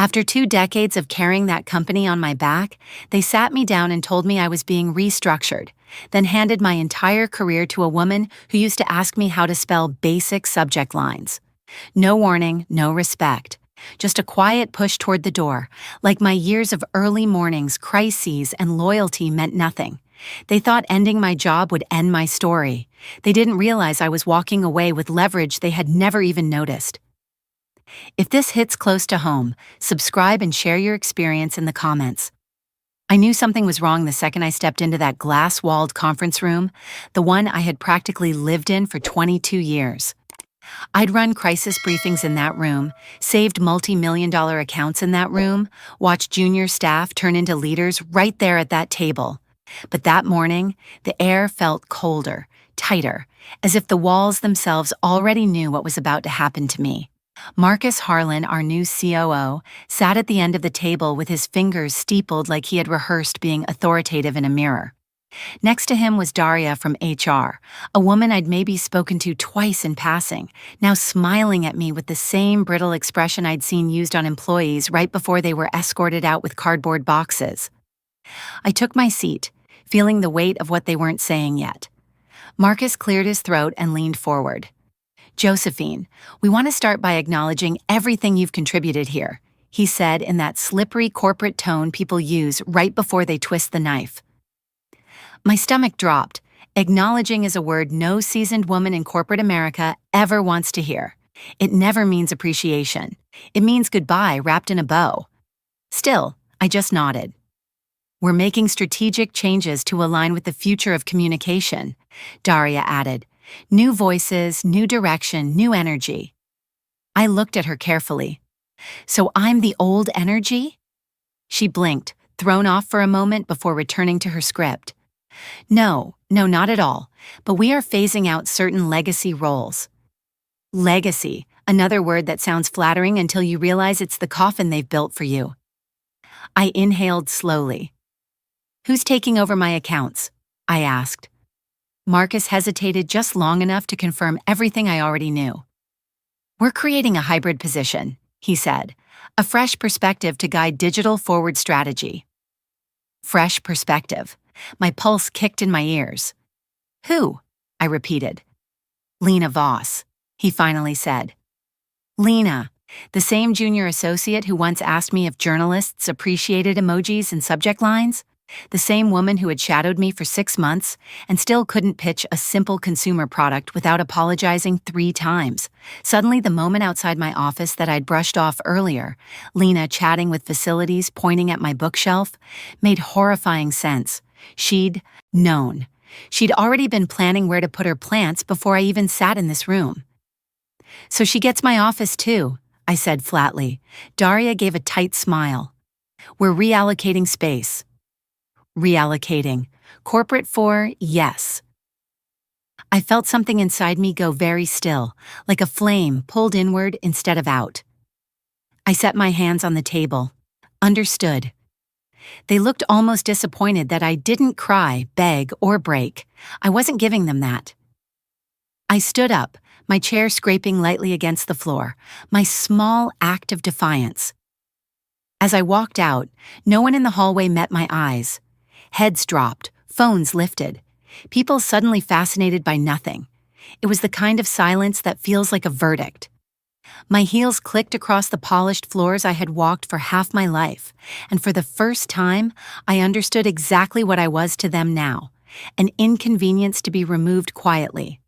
After 2 decades of carrying that company on my back, they sat me down and told me I was being restructured, then handed my entire career to a woman who used to ask me how to spell basic subject lines. No warning, no respect. Just a quiet push toward the door, like my years of early mornings, crises, and loyalty meant nothing. They thought ending my job would end my story. They didn't realize I was walking away with leverage they had never even noticed. If this hits close to home, subscribe and share your experience in the comments. I knew something was wrong the second I stepped into that glass-walled conference room, the one I had practically lived in for 22 years. I'd run crisis briefings in that room, saved multi-million-dollar accounts in that room, watched junior staff turn into leaders right there at that table. But that morning, the air felt colder, tighter, as if the walls themselves already knew what was about to happen to me. Markus Harlan, our new COO, sat at the end of the table with his fingers steepled like he had rehearsed being authoritative in a mirror. Next to him was Daria from HR, a woman I'd maybe spoken to twice in passing, now smiling at me with the same brittle expression I'd seen used on employees right before they were escorted out with cardboard boxes. I took my seat, feeling the weight of what they weren't saying yet. Markus cleared his throat and leaned forward. "Josephine, we want to start by acknowledging everything you've contributed here," he said in that slippery corporate tone people use right before they twist the knife. My stomach dropped. Acknowledging is a word no seasoned woman in corporate America ever wants to hear. It never means appreciation. It means goodbye wrapped in a bow. Still, I just nodded. "We're making strategic changes to align with the future of communication," Daria added. "New voices, new direction, new energy." I looked at her carefully. "So I'm the old energy?" She blinked, thrown off for a moment before returning to her script. No, not at all, but we are phasing out certain legacy roles." Legacy, another word that sounds flattering until you realize it's the coffin they've built for you. I inhaled slowly. "Who's taking over my accounts?" I asked. Markus hesitated just long enough to confirm everything I already knew. "We're creating a hybrid position," he said, "a fresh perspective to guide digital forward strategy." Fresh perspective. My pulse kicked in my ears. "Who?" I repeated. "Lena Voss," he finally said. Lena, the same junior associate who once asked me if journalists appreciated emojis and subject lines? The same woman who had shadowed me for 6 months and still couldn't pitch a simple consumer product without apologizing 3 times. Suddenly, the moment outside my office that I'd brushed off earlier, Lena chatting with facilities, pointing at my bookshelf, made horrifying sense. She'd known. She'd already been planning where to put her plants before I even sat in this room. "So she gets my office too," I said flatly. Daria gave a tight smile. "We're reallocating space." Reallocating. Corporate for yes. I felt something inside me go very still, like a flame pulled inward instead of out. I set my hands on the table. Understood. They looked almost disappointed that I didn't cry, beg, or break. I wasn't giving them that. I stood up, my chair scraping lightly against the floor, my small act of defiance. As I walked out, no one in the hallway met my eyes. Heads dropped, phones lifted. People suddenly fascinated by nothing. It was the kind of silence that feels like a verdict. My heels clicked across the polished floors I had walked for half my life, and for the first time, I understood exactly what I was to them now, an inconvenience to be removed quietly.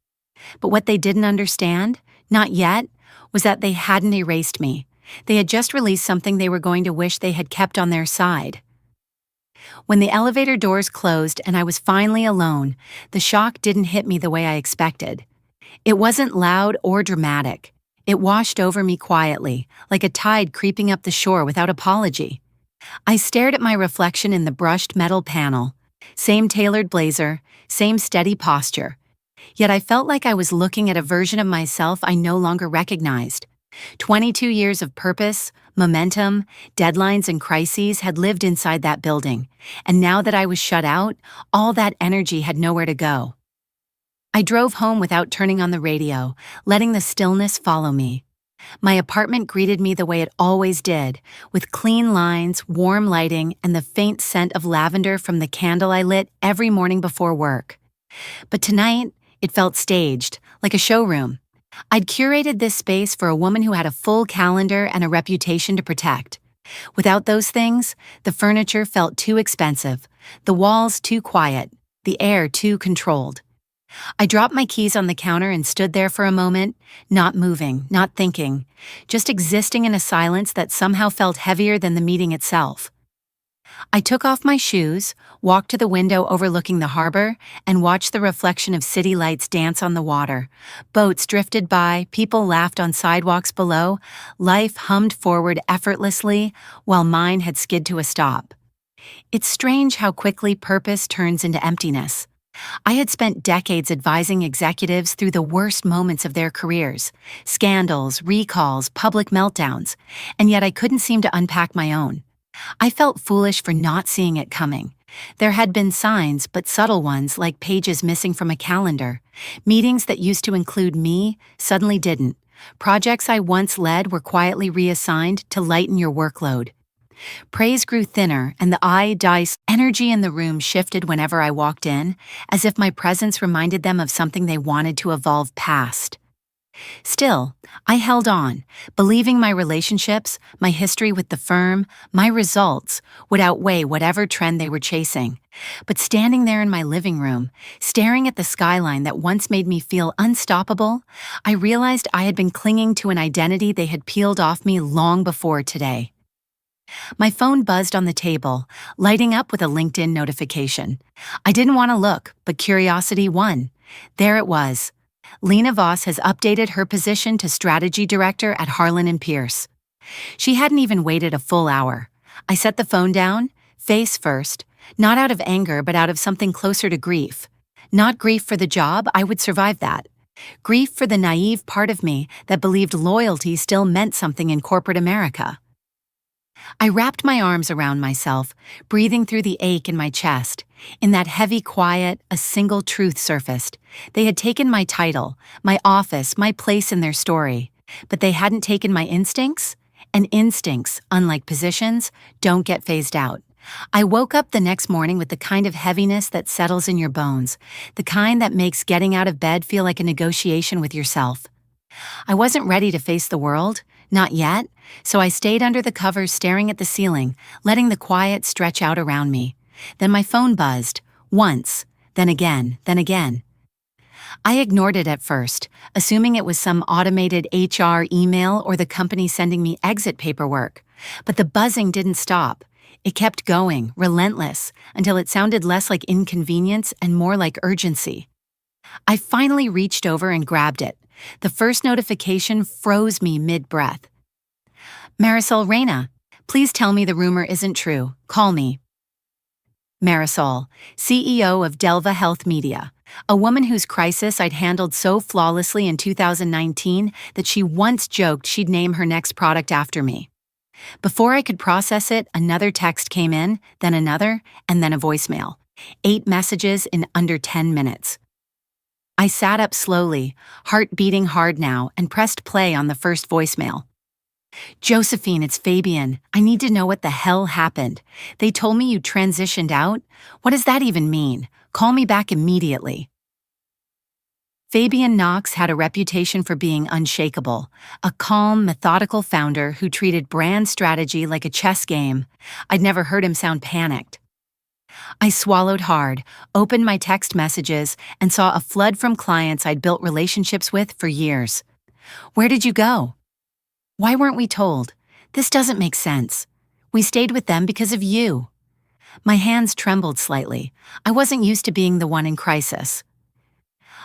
But what they didn't understand, not yet, was that they hadn't erased me. They had just released something they were going to wish they had kept on their side. When the elevator doors closed and I was finally alone, the shock didn't hit me the way I expected. It wasn't loud or dramatic. It washed over me quietly, like a tide creeping up the shore without apology. I stared at my reflection in the brushed metal panel. Same tailored blazer, same steady posture. Yet I felt like I was looking at a version of myself I no longer recognized. 22 years of purpose, momentum, deadlines, and crises had lived inside that building, and now that I was shut out, all that energy had nowhere to go. I drove home without turning on the radio, letting the stillness follow me. My apartment greeted me the way it always did, with clean lines, warm lighting, and the faint scent of lavender from the candle I lit every morning before work. But tonight, it felt staged, like a showroom. I'd curated this space for a woman who had a full calendar and a reputation to protect. Without those things, the furniture felt too expensive, the walls too quiet, the air too controlled. I dropped my keys on the counter and stood there for a moment, not moving, not thinking, just existing in a silence that somehow felt heavier than the meeting itself. I took off my shoes, walked to the window overlooking the harbor, and watched the reflection of city lights dance on the water. Boats drifted by, people laughed on sidewalks below, life hummed forward effortlessly while mine had skid to a stop. It's strange how quickly purpose turns into emptiness. I had spent decades advising executives through the worst moments of their careers, scandals, recalls, public meltdowns, and yet I couldn't seem to unpack my own. I felt foolish for not seeing it coming. There had been signs, but subtle ones like pages missing from a calendar. Meetings that used to include me suddenly didn't. Projects I once led were quietly reassigned to lighten your workload. Praise grew thinner, and the dice energy in the room shifted whenever I walked in, as if my presence reminded them of something they wanted to evolve past. Still, I held on, believing my relationships, my history with the firm, my results would outweigh whatever trend they were chasing. But standing there in my living room, staring at the skyline that once made me feel unstoppable, I realized I had been clinging to an identity they had peeled off me long before today. My phone buzzed on the table, lighting up with a LinkedIn notification. I didn't want to look, but curiosity won. There it was. Lena Voss has updated her position to strategy director at Harlan Pierce. She hadn't even waited a full hour. I set the phone down, face first, not out of anger but out of something closer to grief. Not grief for the job, I would survive that. Grief for the naive part of me that believed loyalty still meant something in corporate America. I wrapped my arms around myself, breathing through the ache in my chest. In that heavy quiet, a single truth surfaced. They had taken my title, my office, my place in their story. But they hadn't taken my instincts? And instincts, unlike positions, don't get phased out. I woke up the next morning with the kind of heaviness that settles in your bones, the kind that makes getting out of bed feel like a negotiation with yourself. I wasn't ready to face the world, not yet, so I stayed under the covers staring at the ceiling, letting the quiet stretch out around me. Then my phone buzzed, once, then again, then again. I ignored it at first, assuming it was some automated HR email or the company sending me exit paperwork. But the buzzing didn't stop. It kept going, relentless, until it sounded less like inconvenience and more like urgency. I finally reached over and grabbed it. The first notification froze me mid-breath. Marisol Reyna, please tell me the rumor isn't true. Call me. Marisol, CEO of Delva Health Media, a woman whose crisis I'd handled so flawlessly in 2019 that she once joked she'd name her next product after me. Before I could process it, another text came in, then another, and then a voicemail. 8 messages in under 10 minutes. I sat up slowly, heart beating hard now, and pressed play on the first voicemail. Josephine, it's Fabian. I need to know what the hell happened. They told me you transitioned out. What does that even mean? Call me back immediately. Fabian Knox had a reputation for being unshakable, a calm, methodical founder who treated brand strategy like a chess game. I'd never heard him sound panicked. I swallowed hard, opened my text messages, and saw a flood from clients I'd built relationships with for years. Where did you go? Why weren't we told? This doesn't make sense. We stayed with them because of you. My hands trembled slightly. I wasn't used to being the one in crisis.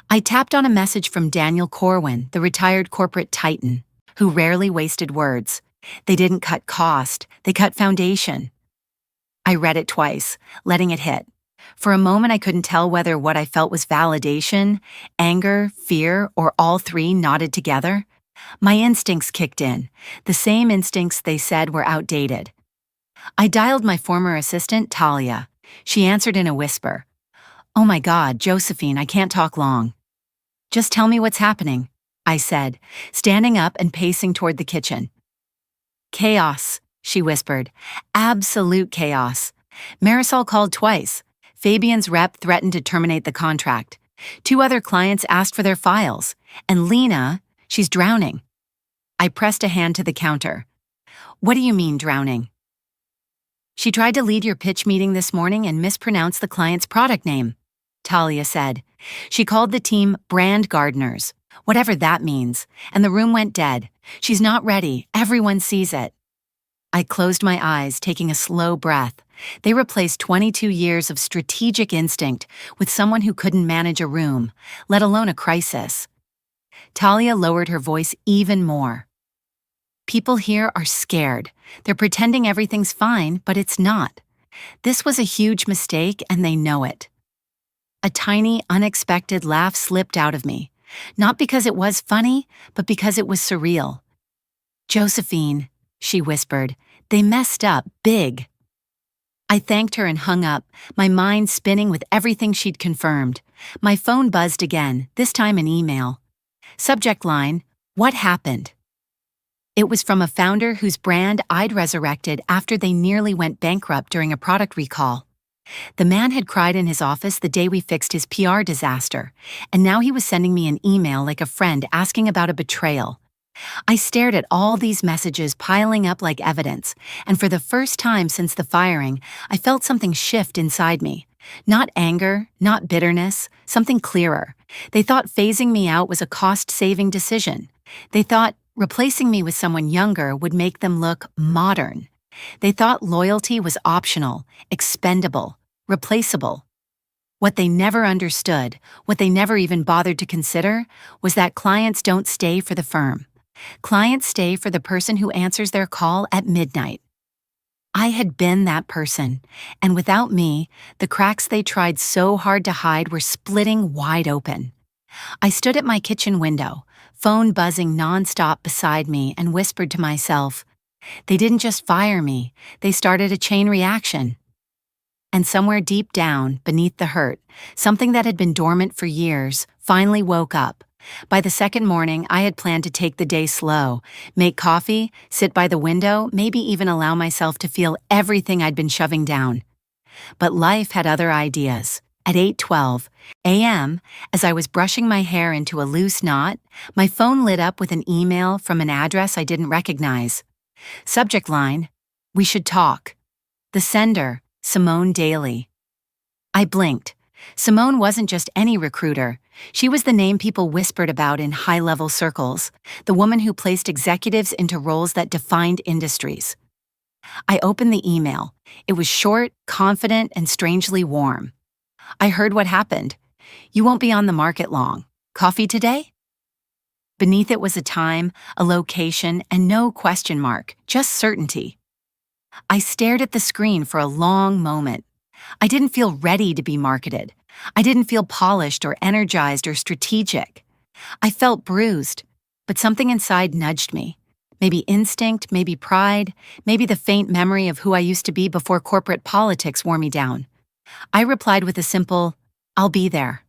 I tapped on a message from Daniel Corwin, the retired corporate titan, who rarely wasted words. They didn't cut cost, they cut foundation. I read it twice, letting it hit. For a moment I couldn't tell whether what I felt was validation, anger, fear, or all three knotted together. My instincts kicked in, the same instincts they said were outdated. I dialed my former assistant, Talia. She answered in a whisper. Oh my God, Josephine, I can't talk long. Just tell me what's happening. I said, standing up and pacing toward the kitchen. Chaos, she whispered. Absolute chaos. Marisol called twice. Fabian's rep threatened to terminate the contract. 2 other clients asked for their files. And Lena, she's drowning. I pressed a hand to the counter. What do you mean, drowning? She tried to lead your pitch meeting this morning and mispronounced the client's product name, Talia said. She called the team brand gardeners, whatever that means, and the room went dead. She's not ready. Everyone sees it. I closed my eyes, taking a slow breath. They replaced 22 years of strategic instinct with someone who couldn't manage a room, let alone a crisis. Talia lowered her voice even more. People here are scared. They're pretending everything's fine, but it's not. This was a huge mistake, and they know it. A tiny, unexpected laugh slipped out of me, not because it was funny, but because it was surreal. Josephine, she whispered, they messed up big. I thanked her and hung up, my mind spinning with everything she'd confirmed. My phone buzzed again, this time an email. Subject line, what happened? It was from a founder whose brand I'd resurrected after they nearly went bankrupt during a product recall. The man had cried in his office the day we fixed his PR disaster, and now he was sending me an email like a friend asking about a betrayal. I stared at all these messages piling up like evidence, and for the first time since the firing, I felt something shift inside me. Not anger, not bitterness, something clearer. They thought phasing me out was a cost-saving decision. They thought replacing me with someone younger would make them look modern. They thought loyalty was optional, expendable, replaceable. What they never understood, what they never even bothered to consider, was that clients don't stay for the firm. Clients stay for the person who answers their call at midnight. I had been that person, and without me, the cracks they tried so hard to hide were splitting wide open. I stood at my kitchen window, phone buzzing nonstop beside me, and whispered to myself, they didn't just fire me, they started a chain reaction. And somewhere deep down, beneath the hurt, something that had been dormant for years finally woke up. By the second morning, I had planned to take the day slow, make coffee, sit by the window, maybe even allow myself to feel everything I'd been shoving down. But life had other ideas. At 8:12 a.m., as I was brushing my hair into a loose knot, my phone lit up with an email from an address I didn't recognize. Subject line, we should talk. The sender, Simone Daly. I blinked. Simone wasn't just any recruiter. She was the name people whispered about in high-level circles, the woman who placed executives into roles that defined industries. I opened the email. It was short, confident, and strangely warm. I heard what happened. You won't be on the market long. Coffee today? Beneath it was a time, a location, and no question mark, just certainty. I stared at the screen for a long moment. I didn't feel ready to be marketed. I didn't feel polished or energized or strategic. I felt bruised, but something inside nudged me. Maybe instinct, maybe pride, maybe the faint memory of who I used to be before corporate politics wore me down. I replied with a simple, I'll be there.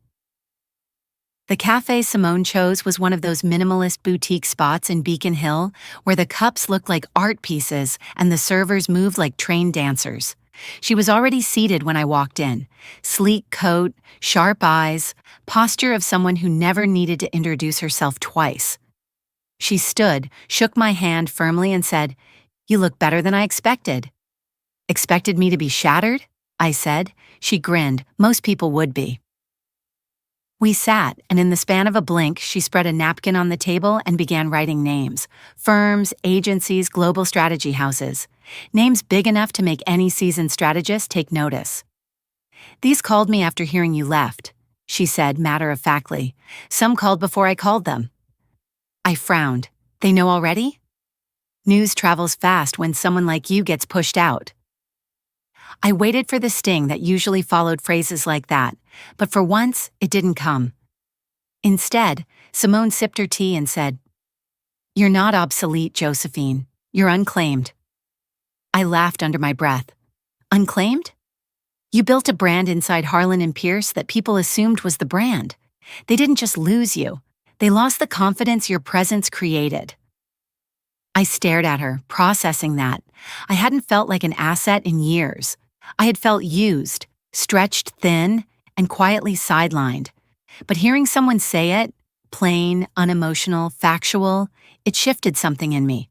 The cafe Simone chose was one of those minimalist boutique spots in Beacon Hill where the cups looked like art pieces and the servers moved like trained dancers. She was already seated when I walked in. Sleek coat, sharp eyes, posture of someone who never needed to introduce herself twice. She stood, shook my hand firmly and said, You look better than I expected. Expected me to be shattered? I said. She grinned. Most people would be. We sat, and in the span of a blink, she spread a napkin on the table and began writing names. Firms, agencies, global strategy houses. Names big enough to make any seasoned strategist take notice. These called me after hearing you left, she said matter-of-factly. Some called before I called them. I frowned. They know already? News travels fast when someone like you gets pushed out. I waited for the sting that usually followed phrases like that, but for once, it didn't come. Instead, Simone sipped her tea and said, You're not obsolete, Josephine. You're unclaimed. I laughed under my breath. Unclaimed? You built a brand inside Harlan Pierce that people assumed was the brand. They didn't just lose you. They lost the confidence your presence created. I stared at her, processing that. I hadn't felt like an asset in years. I had felt used, stretched thin, and quietly sidelined. But hearing someone say it, plain, unemotional, factual, it shifted something in me.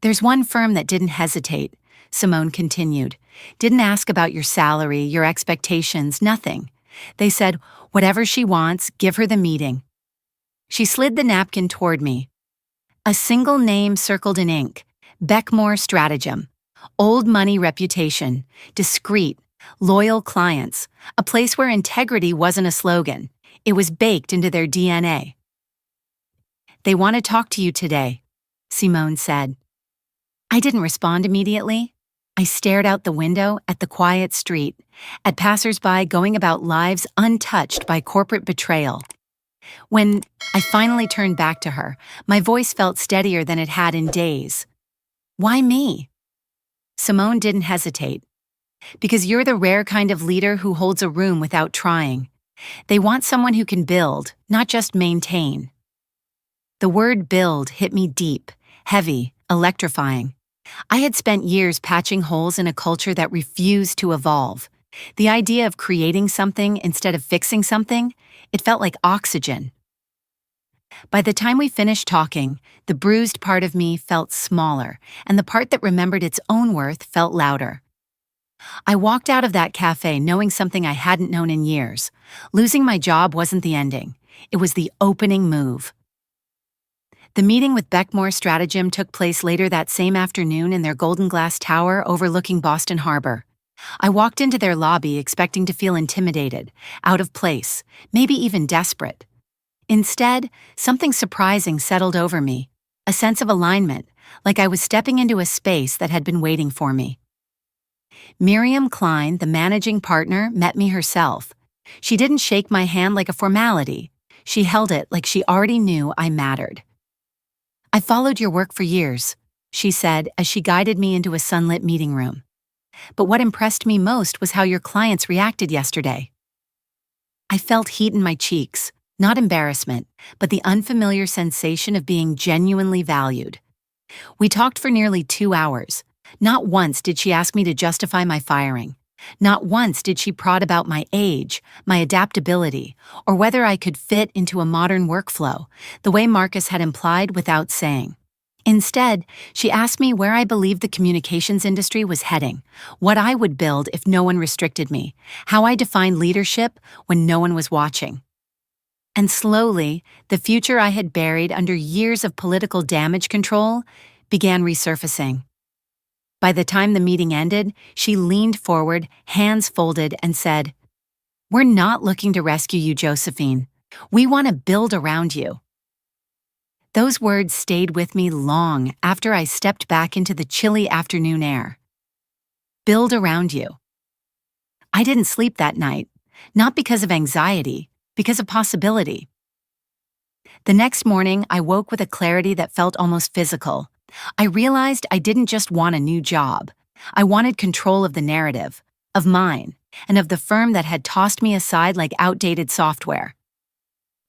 There's one firm that didn't hesitate, Simone continued. Didn't ask about your salary, your expectations, nothing. They said, whatever she wants, give her the meeting. She slid the napkin toward me. A single name circled in ink, Beckmore Strategim. Old money reputation, discreet, loyal clients, a place where integrity wasn't a slogan. It was baked into their DNA. They want to talk to you today, Simone said. I didn't respond immediately. I stared out the window at the quiet street, at passersby going about lives untouched by corporate betrayal. When I finally turned back to her, my voice felt steadier than it had in days. Why me? Simone didn't hesitate. Because you're the rare kind of leader who holds a room without trying. They want someone who can build, not just maintain. The word build hit me deep, heavy, electrifying. I had spent years patching holes in a culture that refused to evolve. The idea of creating something instead of fixing something, it felt like oxygen. By the time we finished talking, the bruised part of me felt smaller, and the part that remembered its own worth felt louder. I walked out of that cafe knowing something I hadn't known in years. Losing my job wasn't the ending. It was the opening move. The meeting with Beckmore Strategim took place later that same afternoon in their golden glass tower overlooking Boston Harbor. I walked into their lobby expecting to feel intimidated, out of place, maybe even desperate. Instead, something surprising settled over me, a sense of alignment, like I was stepping into a space that had been waiting for me. Miriam Klein, the managing partner, met me herself. She didn't shake my hand like a formality. She held it like she already knew I mattered. I followed your work for years, she said as she guided me into a sunlit meeting room. But what impressed me most was how your clients reacted yesterday. I felt heat in my cheeks, not embarrassment, but the unfamiliar sensation of being genuinely valued. We talked for nearly 2 hours. Not once did she ask me to justify my firing. Not once did she prod about my age, my adaptability, or whether I could fit into a modern workflow, the way Markus had implied without saying. Instead, she asked me where I believed the communications industry was heading, what I would build if no one restricted me, how I defined leadership when no one was watching. And slowly, the future I had buried under years of political damage control began resurfacing. By the time the meeting ended, she leaned forward, hands folded, and said, "We're not looking to rescue you, Josephine. We want to build around you." Those words stayed with me long after I stepped back into the chilly afternoon air. Build around you. I didn't sleep that night, not because of anxiety, because of possibility. The next morning, I woke with a clarity that felt almost physical. I realized I didn't just want a new job. I wanted control of the narrative, of mine, and of the firm that had tossed me aside like outdated software.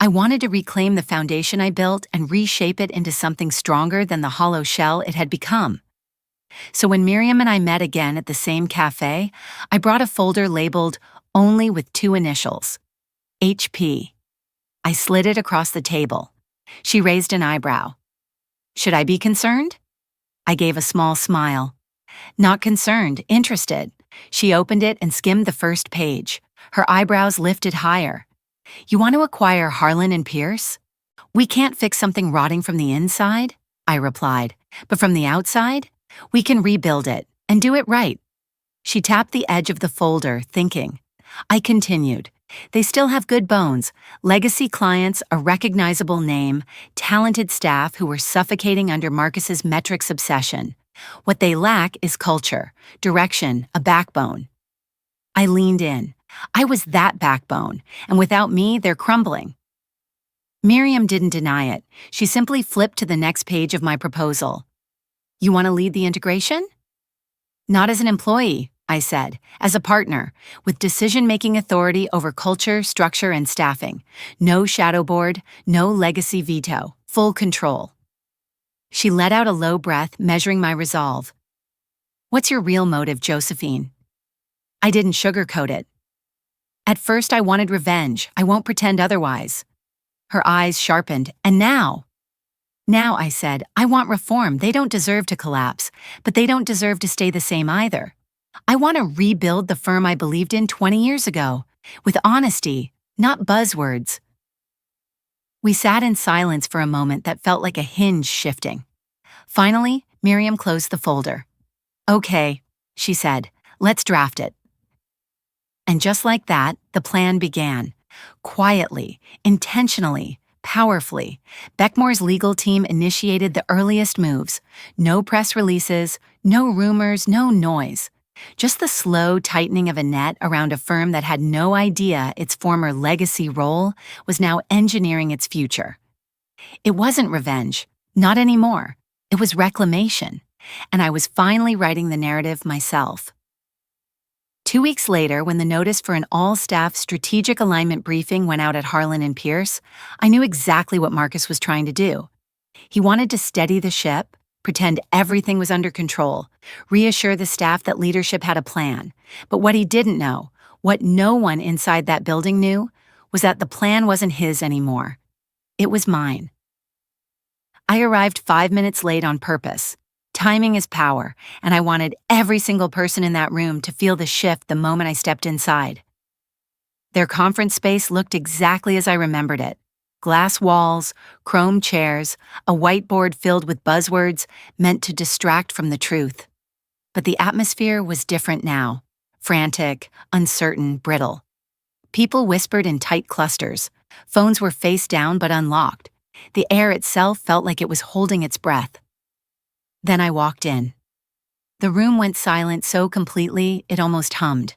I wanted to reclaim the foundation I built and reshape it into something stronger than the hollow shell it had become. So when Miriam and I met again at the same cafe, I brought a folder labeled only with 2 initials, HP. I slid it across the table. She raised an eyebrow. Should I be concerned? I gave a small smile. Not concerned, interested. She opened it and skimmed the first page. Her eyebrows lifted higher. You want to acquire Harlan Pierce? We can't fix something rotting from the inside, I replied. But from the outside, we can rebuild it and do it right. She tapped the edge of the folder, thinking. I continued. They still have good bones, legacy clients, a recognizable name, talented staff who were suffocating under Markus's metrics obsession. What they lack is culture, direction, a backbone. I leaned in. I was that backbone, and without me, they're crumbling. Miriam didn't deny it. She simply flipped to the next page of my proposal. You want to lead the integration? Not as an employee, I said, as a partner, with decision-making authority over culture, structure, and staffing. No shadow board, no legacy veto, full control. She let out a low breath, measuring my resolve. What's your real motive, Josephine? I didn't sugarcoat it. At first I wanted revenge, I won't pretend otherwise. Her eyes sharpened, and now, I said, I want reform. They don't deserve to collapse, but they don't deserve to stay the same either. I want to rebuild the firm I believed in 20 years ago, with honesty, not buzzwords. We sat in silence for a moment that felt like a hinge shifting. Finally, Miriam closed the folder. Okay, she said, let's draft it. And just like that, the plan began. Quietly, intentionally, powerfully, Beckmore's legal team initiated the earliest moves. No press releases, no rumors, no noise. Just the slow tightening of a net around a firm that had no idea its former legacy role was now engineering its future. It wasn't revenge, not anymore. It was reclamation, and I was finally writing the narrative myself. 2 weeks later, when the notice for an all-staff strategic alignment briefing went out at Harlan Pierce, I knew exactly what Markus was trying to do. He wanted to steady the ship, pretend everything was under control, reassure the staff that leadership had a plan. But what he didn't know, what no one inside that building knew, was that the plan wasn't his anymore. It was mine. I arrived 5 minutes late on purpose. Timing is power, and I wanted every single person in that room to feel the shift the moment I stepped inside. Their conference space looked exactly as I remembered it. Glass walls, chrome chairs, a whiteboard filled with buzzwords meant to distract from the truth. But the atmosphere was different now. Frantic, uncertain, brittle. People whispered in tight clusters. Phones were face down but unlocked. The air itself felt like it was holding its breath. Then I walked in. The room went silent so completely it almost hummed.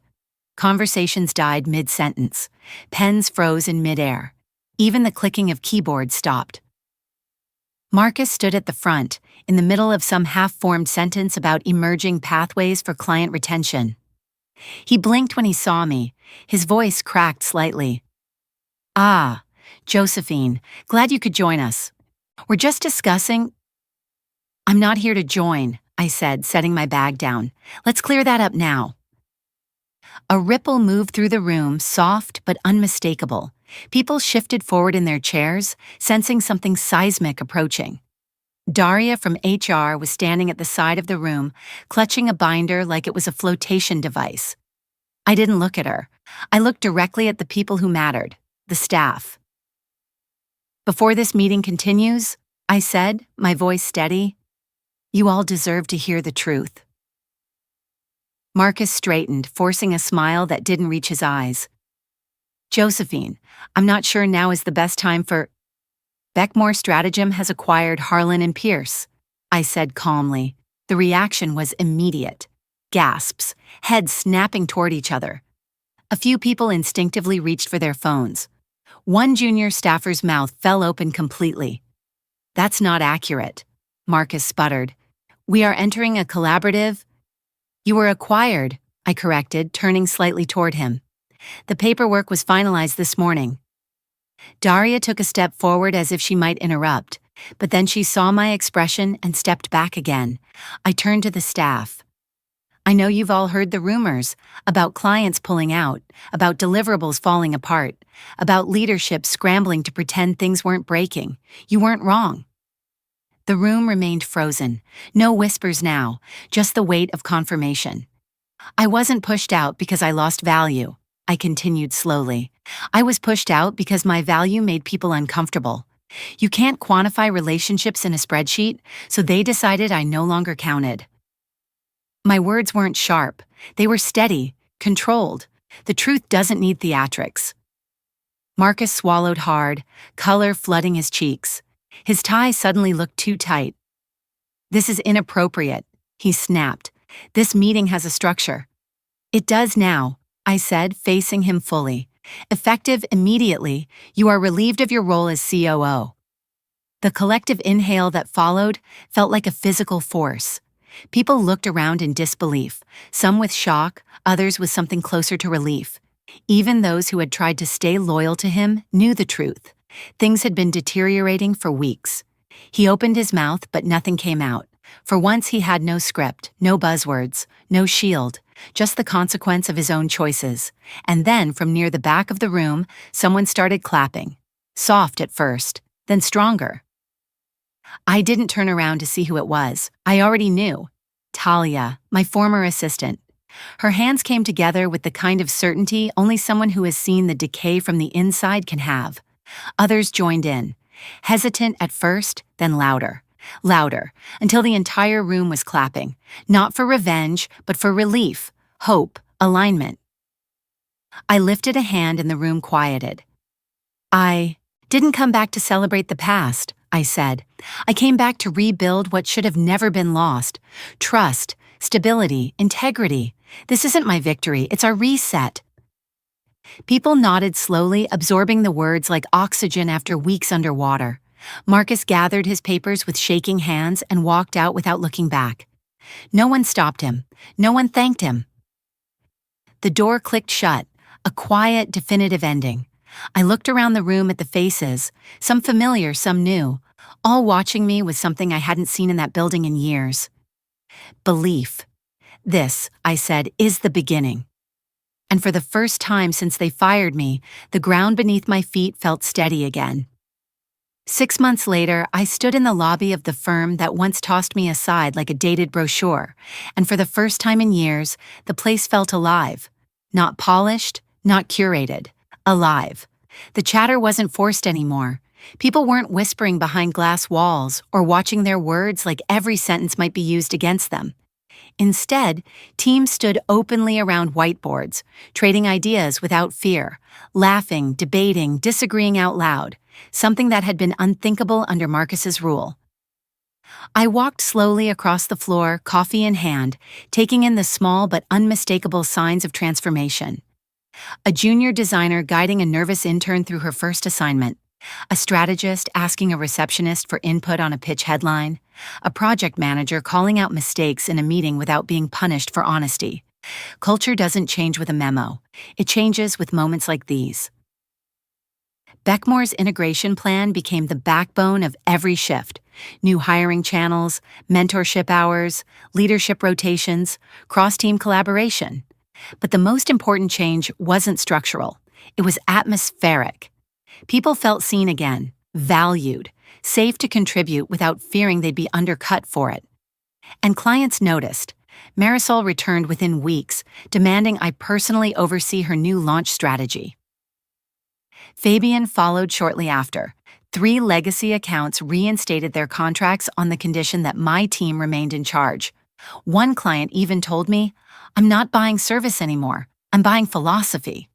Conversations died mid-sentence. Pens froze in mid-air. Even the clicking of keyboards stopped. Markus stood at the front, in the middle of some half-formed sentence about emerging pathways for client retention. He blinked when he saw me. His voice cracked slightly. Ah, Josephine, glad you could join us. We're just discussing— I'm not here to join, I said, setting my bag down. Let's clear that up now. A ripple moved through the room, soft but unmistakable. People shifted forward in their chairs, sensing something seismic approaching. Daria from HR was standing at the side of the room, clutching a binder like it was a flotation device. I didn't look at her. I looked directly at the people who mattered, the staff. Before this meeting continues, I said, my voice steady, you all deserve to hear the truth. Markus straightened, forcing a smile that didn't reach his eyes. Josephine, I'm not sure now is the best time for— Beckmore Strategim has acquired Harlan Pierce, I said calmly. The reaction was immediate. Gasps, heads snapping toward each other. A few people instinctively reached for their phones. One junior staffer's mouth fell open completely. That's not accurate, Markus sputtered. We are entering a collaborative— You were acquired, I corrected, turning slightly toward him. The paperwork was finalized this morning. Daria took a step forward as if she might interrupt, but then she saw my expression and stepped back again. I turned to the staff. I know you've all heard the rumors about clients pulling out, about deliverables falling apart, about leadership scrambling to pretend things weren't breaking. You weren't wrong. The room remained frozen. No whispers now, just the weight of confirmation. I wasn't pushed out because I lost value, I continued slowly. I was pushed out because my value made people uncomfortable. You can't quantify relationships in a spreadsheet, so they decided I no longer counted. My words weren't sharp. They were steady, controlled. The truth doesn't need theatrics. Markus swallowed hard, color flooding his cheeks. His tie suddenly looked too tight. This is inappropriate, he snapped. This meeting has a structure. It does now, I said, facing him fully. Effective immediately, you are relieved of your role as COO. The collective inhale that followed felt like a physical force. People looked around in disbelief, some with shock, others with something closer to relief. Even those who had tried to stay loyal to him knew the truth. Things had been deteriorating for weeks. He opened his mouth, but nothing came out. For once he had no script, no buzzwords, no shield, just the consequence of his own choices. And then, from near the back of the room, someone started clapping. Soft at first, then stronger. I didn't turn around to see who it was. I already knew. Talia, my former assistant. Her hands came together with the kind of certainty only someone who has seen the decay from the inside can have. Others joined in, hesitant at first, then louder. Louder, until the entire room was clapping, not for revenge, but for relief, hope, alignment. I lifted a hand and the room quieted. I didn't come back to celebrate the past, I said. I came back to rebuild what should have never been lost. Trust, stability, integrity. This isn't my victory, it's our reset. People nodded slowly, absorbing the words like oxygen after weeks underwater. Markus gathered his papers with shaking hands and walked out without looking back. No one stopped him. No one thanked him. The door clicked shut, a quiet, definitive ending. I looked around the room at the faces, some familiar, some new, all watching me with something I hadn't seen in that building in years. Belief. This, I said, is the beginning. And for the first time since they fired me, the ground beneath my feet felt steady again. 6 months later, I stood in the lobby of the firm that once tossed me aside like a dated brochure, and for the first time in years, the place felt alive. Not polished, not curated. Alive. The chatter wasn't forced anymore. People weren't whispering behind glass walls or watching their words like every sentence might be used against them. Instead, teams stood openly around whiteboards, trading ideas without fear, laughing, debating, disagreeing out loud, something that had been unthinkable under Markus's rule. I walked slowly across the floor, coffee in hand, taking in the small but unmistakable signs of transformation. A junior designer guiding a nervous intern through her first assignment, a strategist asking a receptionist for input on a pitch headline, a project manager calling out mistakes in a meeting without being punished for honesty. Culture doesn't change with a memo. It changes with moments like these. Beckmore's integration plan became the backbone of every shift. New hiring channels, mentorship hours, leadership rotations, cross-team collaboration. But the most important change wasn't structural. It was atmospheric. People felt seen again, valued, safe to contribute without fearing they'd be undercut for it. And clients noticed. Marisol returned within weeks, demanding I personally oversee her new launch strategy. Fabian followed shortly after. 3 legacy accounts reinstated their contracts on the condition that my team remained in charge. One client even told me, "I'm not buying service anymore. I'm buying philosophy."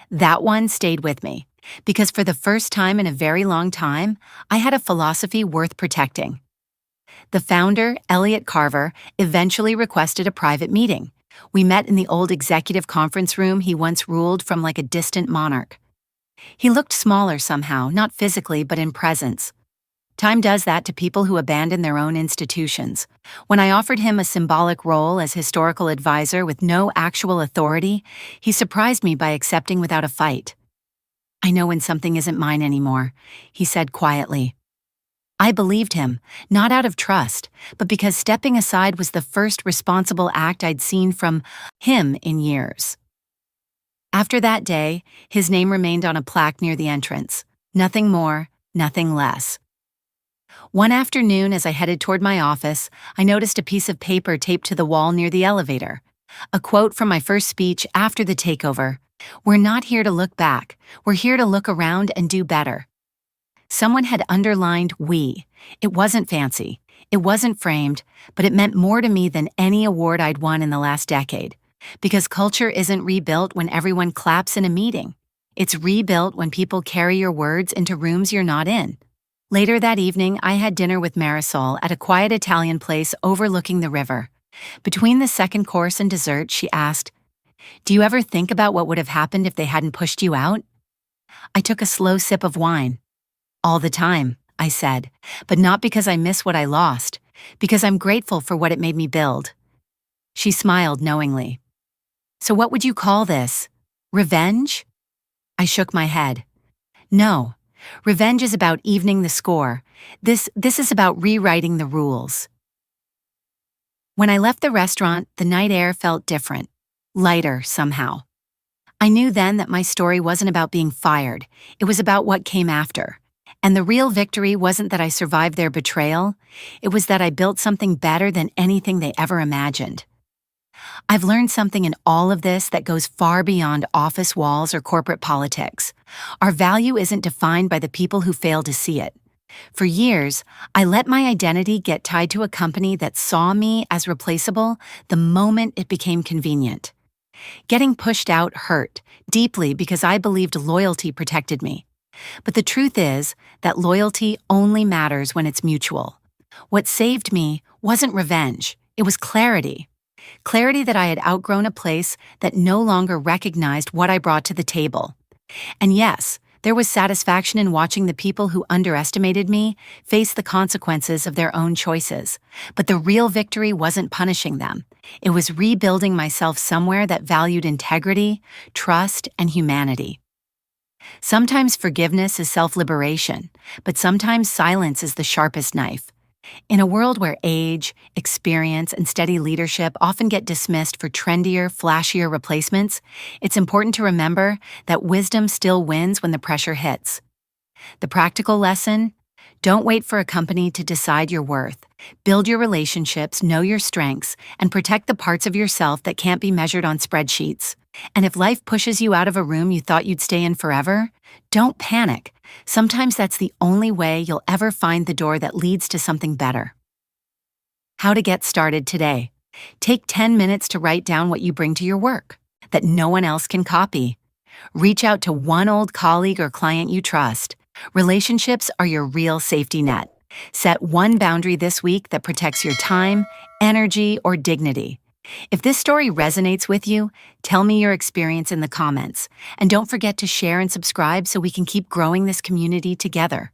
That one stayed with me, because for the first time in a very long time, I had a philosophy worth protecting. The founder, Elliot Carver, eventually requested a private meeting. We met in the old executive conference room he once ruled from like a distant monarch. He looked smaller somehow, not physically but in presence. Time does that to people who abandon their own institutions. When I offered him a symbolic role as historical advisor with no actual authority, he surprised me by accepting without a fight. "I know when something isn't mine anymore," he said quietly. I believed him, not out of trust, but because stepping aside was the first responsible act I'd seen from him in years. After that day, his name remained on a plaque near the entrance. Nothing more, nothing less. One afternoon, as I headed toward my office, I noticed a piece of paper taped to the wall near the elevator. A quote from my first speech after the takeover. "We're not here to look back. We're here to look around and do better." Someone had underlined "we." It wasn't fancy. It wasn't framed, but it meant more to me than any award I'd won in the last decade. Because culture isn't rebuilt when everyone claps in a meeting. It's rebuilt when people carry your words into rooms you're not in. Later that evening, I had dinner with Marisol at a quiet Italian place overlooking the river. Between the second course and dessert, she asked, "Do you ever think about what would have happened if they hadn't pushed you out?" I took a slow sip of wine. "All the time," I said, "but not because I miss what I lost, Because I'm grateful for what it made me build. She smiled knowingly. So what would you call this? Revenge? I shook my head. No. Revenge is about evening the score. This is about rewriting the rules. When I left the restaurant, the night air felt different. Lighter, somehow. I knew then that my story wasn't about being fired. It was about what came after. And the real victory wasn't that I survived their betrayal. It was that I built something better than anything they ever imagined. I've learned something in all of this that goes far beyond office walls or corporate politics. Our value isn't defined by the people who fail to see it. For years, I let my identity get tied to a company that saw me as replaceable the moment it became convenient. Getting pushed out hurt deeply because I believed loyalty protected me. But the truth is that loyalty only matters when it's mutual. What saved me wasn't revenge, it was clarity. Clarity that I had outgrown a place that no longer recognized what I brought to the table. And yes, there was satisfaction in watching the people who underestimated me face the consequences of their own choices. But the real victory wasn't punishing them. It was rebuilding myself somewhere that valued integrity, trust, and humanity. Sometimes forgiveness is self-liberation, but sometimes silence is the sharpest knife. In a world where age, experience, and steady leadership often get dismissed for trendier, flashier replacements, it's important to remember that wisdom still wins when the pressure hits. The practical lesson? Don't wait for a company to decide your worth. Build your relationships, know your strengths, and protect the parts of yourself that can't be measured on spreadsheets. And if life pushes you out of a room you thought you'd stay in forever, don't panic. Sometimes that's the only way you'll ever find the door that leads to something better. How to get started today. Take 10 minutes to write down what you bring to your work that no one else can copy. Reach out to one old colleague or client you trust. Relationships are your real safety net. Set one boundary this week that protects your time, energy, or dignity. If this story resonates with you, tell me your experience in the comments. And don't forget to share and subscribe so we can keep growing this community together.